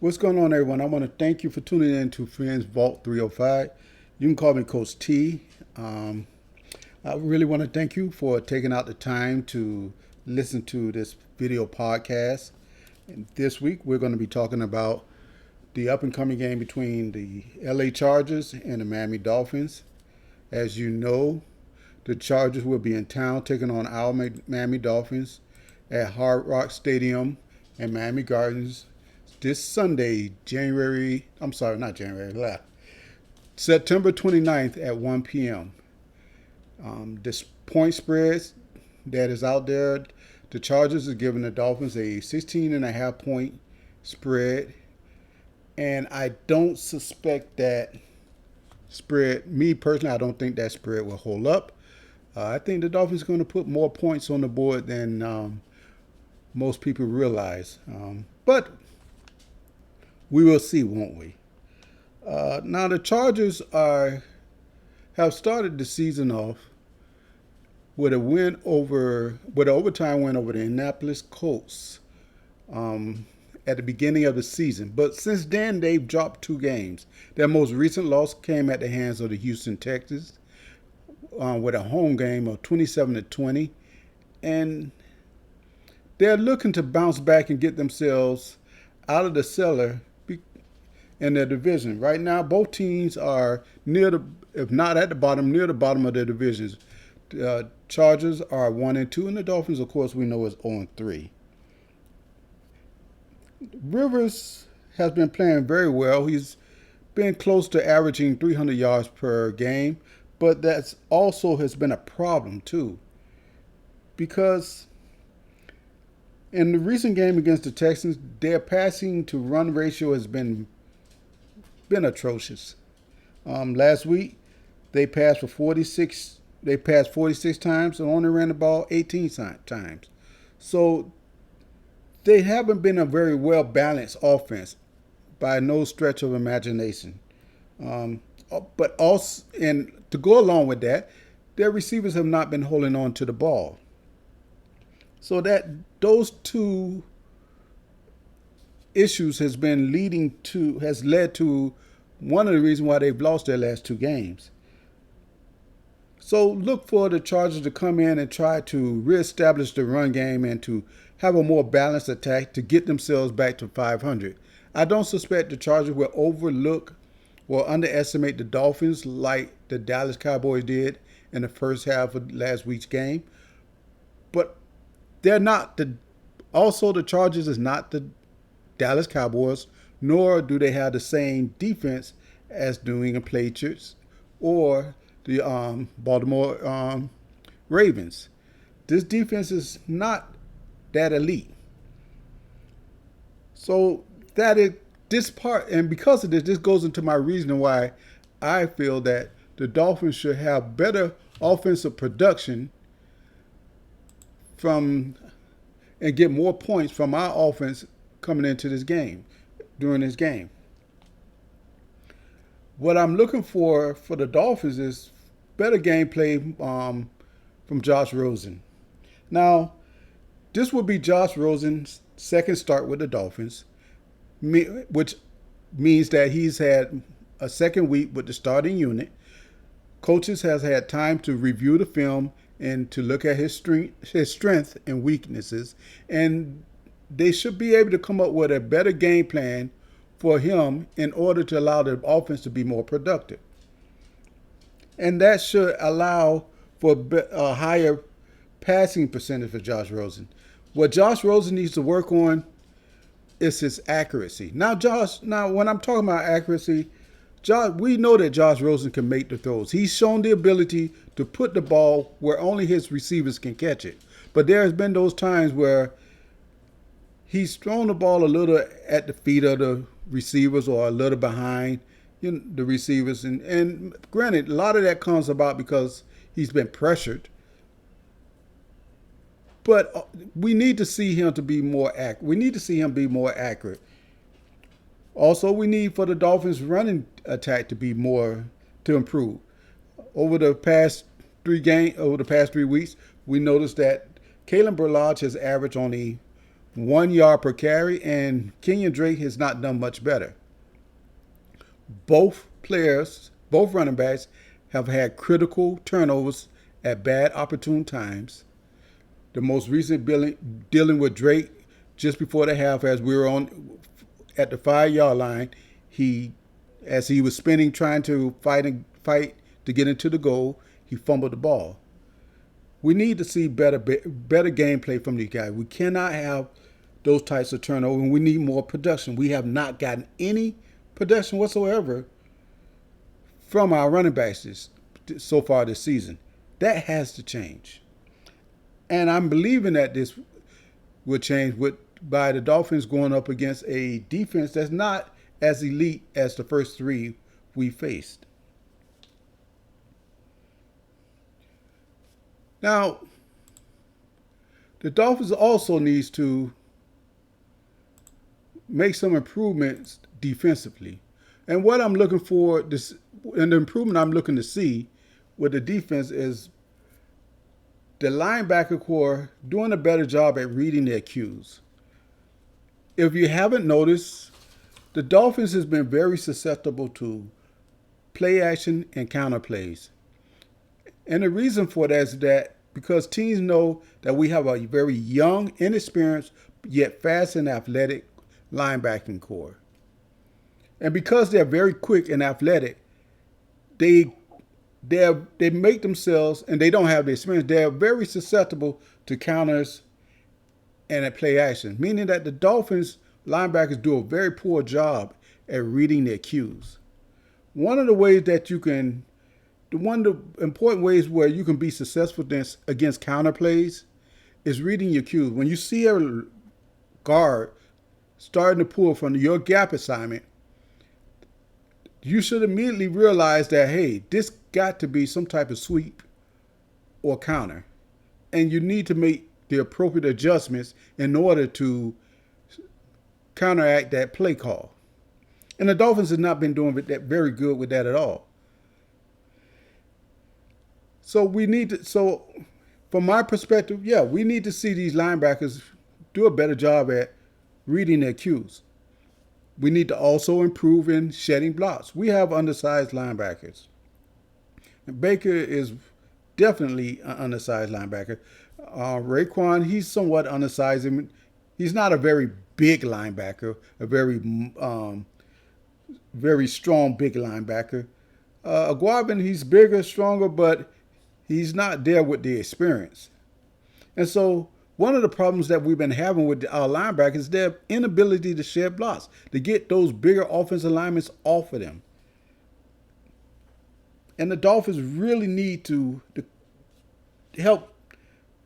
What's going on, everyone? I want to thank you for tuning in to Phins Vault 305. You can call me Coach T. Um, I really want to thank you for taking out the time to listen to this video podcast. And this week, we're going to be talking about the up and coming game between the LA Chargers and the Miami Dolphins. As you know, the Chargers will be in town taking on our Miami Dolphins at Hard Rock Stadium and Miami Gardens this Sunday, not January, September 29th at 1 p.m. This point spreads that is out there, the Chargers is giving the Dolphins a 16.5 point spread. And I don't suspect that spread, me personally, I don't think that spread will hold up. I think the Dolphins are going to put more points on the board than most people realize. But we will see, won't we? Now the Chargers have started the season off with an overtime win over the Indianapolis Colts at the beginning of the season. But since then, they've dropped 2 games. Their most recent loss came at the hands of the Houston Texans with a home game of 27-20, and they're looking to bounce back and get themselves out of the cellar in their division. Right now, both teams are if not at the bottom, near the bottom of their divisions. Chargers are 1-2, and the Dolphins, of course, we know is 0-3. Rivers has been playing very well. He's been close to averaging 300 yards per game, but that's also has been a problem too, because in the recent game against the Texans, their passing to run ratio has been atrocious. Last week, they passed for 46. They passed 46 times and only ran the ball 18 times. So they haven't been a very well balanced offense by no stretch of imagination. But also, and to go along with that, their receivers have not been holding on to the ball. So that those two issues has led to one of the reasons why they've lost their last 2 games. So look for the Chargers to come in and try to reestablish the run game and to have a more balanced attack to get themselves back to 500. I don't suspect the Chargers will overlook or underestimate the Dolphins like the Dallas Cowboys did in the first half of last week's game. But they're not the Chargers is not the Dallas Cowboys, nor do they have the same defense as New England Patriots or the Baltimore Ravens. This defense is not that elite. So that is this part, and because of this goes into my reason why I feel that the Dolphins should have better offensive production and get more points from our offense coming into this game, during this game. What I'm looking for the Dolphins is better gameplay from Josh Rosen. Now, this will be Josh Rosen's second start with the Dolphins, which means that he's had a second week with the starting unit. Coaches has had time to review the film and to look at his strength and weaknesses, and they should be able to come up with a better game plan for him in order to allow the offense to be more productive. And that should allow for a higher passing percentage for Josh Rosen. What Josh Rosen needs to work on is his accuracy. Now, when I'm talking about accuracy, we know that Josh Rosen can make the throws. He's shown the ability to put the ball where only his receivers can catch it. But there has been those times where he's thrown the ball a little at the feet of the receivers or a little behind the receivers. And granted, a lot of that comes about because he's been pressured. But we need to see him to be more accurate. We need to see him be more accurate. Also, we need for the Dolphins' running attack to improve. Over the past 3 weeks, we noticed that Kalen Berlage has averaged only 1 yard per carry, and Kenyon Drake has not done much better. Both running backs, have had critical turnovers at bad opportune times. The most recent dealing with Drake just before the half, as we were on at the 5 yard line, he, as he was spinning trying to fight to get into the goal, he fumbled the ball. We need to see better gameplay from these guys. We cannot have those types of turnover, and we need more production. We have not gotten any production whatsoever from our running backs so far this season. That has to change. And I'm believing that this will change by the Dolphins going up against a defense that's not as elite as the first three we faced. Now, the Dolphins also needs to make some improvements defensively. And what I'm looking for, and the improvement I'm looking to see with the defense is the linebacker core doing a better job at reading their cues. If you haven't noticed, the Dolphins has been very susceptible to play action and counter plays. And the reason for that is that because teams know that we have a very young, inexperienced, yet fast and athletic linebacking core. And because they're very quick and athletic, they make themselves, and they don't have the experience, they're very susceptible to counters and at play action, meaning that the Dolphins linebackers do a very poor job at reading their cues. One of the important ways where you can be successful against counter plays is reading your cues. When you see a guard starting to pull from your gap assignment, you should immediately realize that, hey, this got to be some type of sweep or counter. And you need to make the appropriate adjustments in order to counteract that play call. And the Dolphins have not been doing that very good with that at all. So from my perspective, yeah, we need to see these linebackers do a better job at reading their cues. We need to also improve in shedding blocks. We have undersized linebackers. And Baker is definitely an undersized linebacker. Raekwon, he's somewhat undersized. He's not a very big linebacker, a very strong big linebacker. Aguabin, he's bigger, stronger, but he's not there with the experience. And so one of the problems that we've been having with our linebackers is their inability to shed blocks, to get those bigger offensive linemen off of them. And the Dolphins really need to help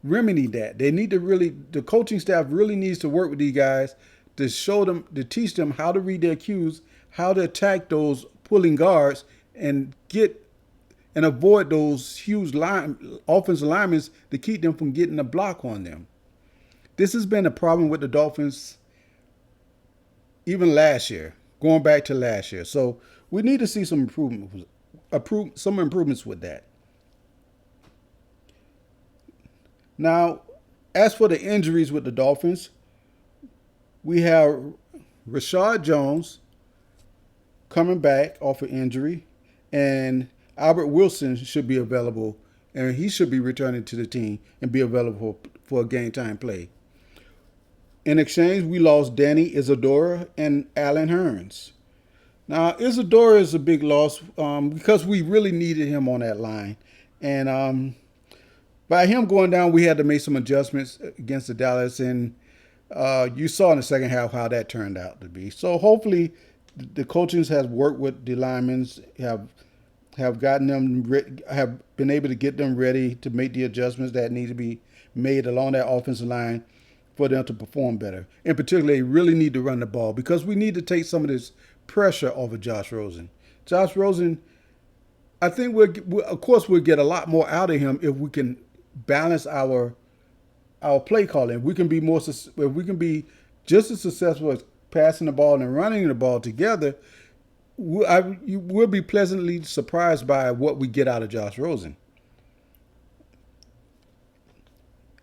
remedy that. The coaching staff really needs to work with these guys to teach them how to read their cues, how to attack those pulling guards, and avoid those huge offensive linemen to keep them from getting a block on them. This has been a problem with the Dolphins even last year, going back to last year. So we need to see some improvements with that. Now, as for the injuries with the Dolphins, we have Rashad Jones coming back off an injury, and Albert Wilson should be available, and he should be returning to the team and be available for a game time play. In exchange, we lost Danny Isadora and Alan Hearns. Now, Isadora is a big loss because we really needed him on that line. And by him going down, we had to make some adjustments against the Dallas. And you saw in the second half how that turned out to be. So hopefully the coaches has worked with the linemen, have been able to get them ready to make the adjustments that need to be made along that offensive line for them to perform better. In particular, they really need to run the ball because we need to take some of this pressure off of Josh Rosen. Josh Rosen, I think we'll get a lot more out of him if we can balance our play calling. If we can be just as successful as passing the ball and running the ball together, you will be pleasantly surprised by what we get out of Josh Rosen.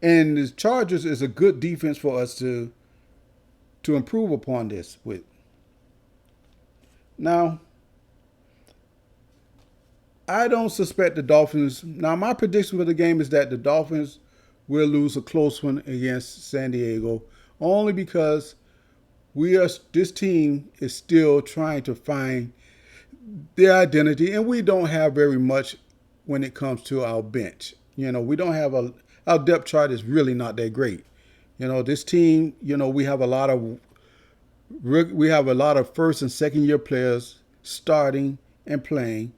And the Chargers is a good defense for us to to improve upon this with. Now, I don't suspect the Dolphins. Now, my prediction for the game is that the Dolphins will lose a close one against San Diego, only because this team is still trying to find their identity, and we don't have very much when it comes to our bench. We don't have our depth chart is really not that great. This team, we have a lot of first and second year players starting and playing.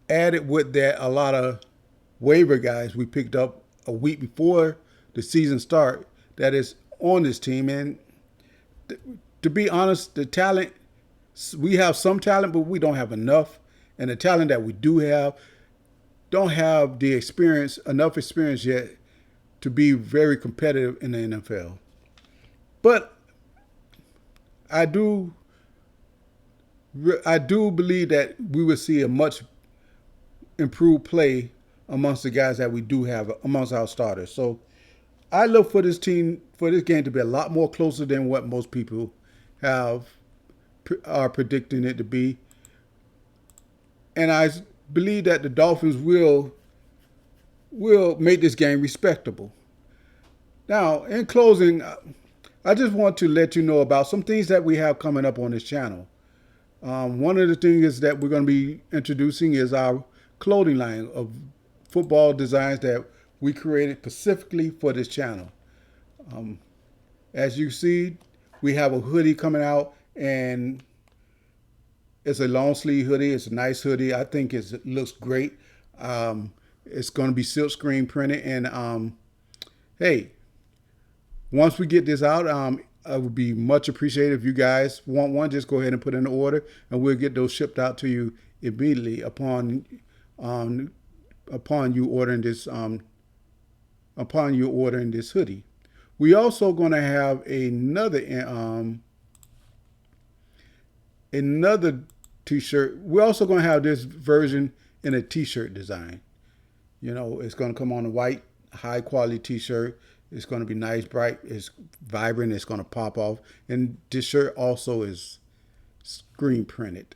Added with that, a lot of waiver guys we picked up a week before the season start that is on this team. And to be honest, the talent, we have some talent, but we don't have enough. And the talent that we do have don't have the enough experience yet to be very competitive in the NFL. But I do believe that we will see a much improved play amongst the guys that we do have amongst our starters. So I look for this game to be a lot more closer than what most people are predicting it to be. And I believe that the Dolphins will make this game respectable. Now, in closing, I just want to let you know about some things that we have coming up on this channel. One of the things that we're going to be introducing is our clothing line of football designs that we created specifically for this channel. As you see, we have a hoodie coming out, and it's a long sleeve hoodie. It's a nice hoodie. I think it looks great. It's going to be silk screen printed, and hey, once we get this out, it would be much appreciated if you guys want one. Just go ahead and put in the order, and we'll get those shipped out to you immediately upon you ordering this hoodie. We also going to have another t-shirt. We're also going to have this version in a t-shirt design. It's going to come on a white, high quality t-shirt. It's going to be nice, bright, it's vibrant, it's going to pop off. And this shirt also is screen printed.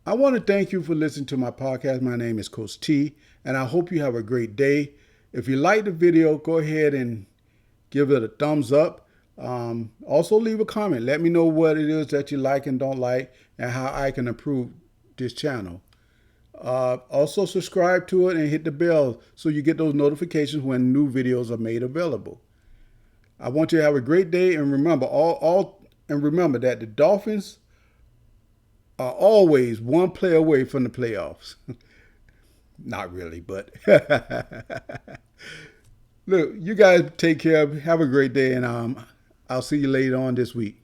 I want to thank you for listening to my podcast. My name is Coach T, and I hope you have a great day. If you like the video, go ahead and give it a thumbs up. Also, leave a comment. Let me know what it is that you like and don't like, and how I can improve this channel. Also, subscribe to it and hit the bell so you get those notifications when new videos are made available. I want you to have a great day, and remember that the Dolphins are always one play away from the playoffs. Not really, but look, you guys take care. Have a great day, and I'll see you later on this week.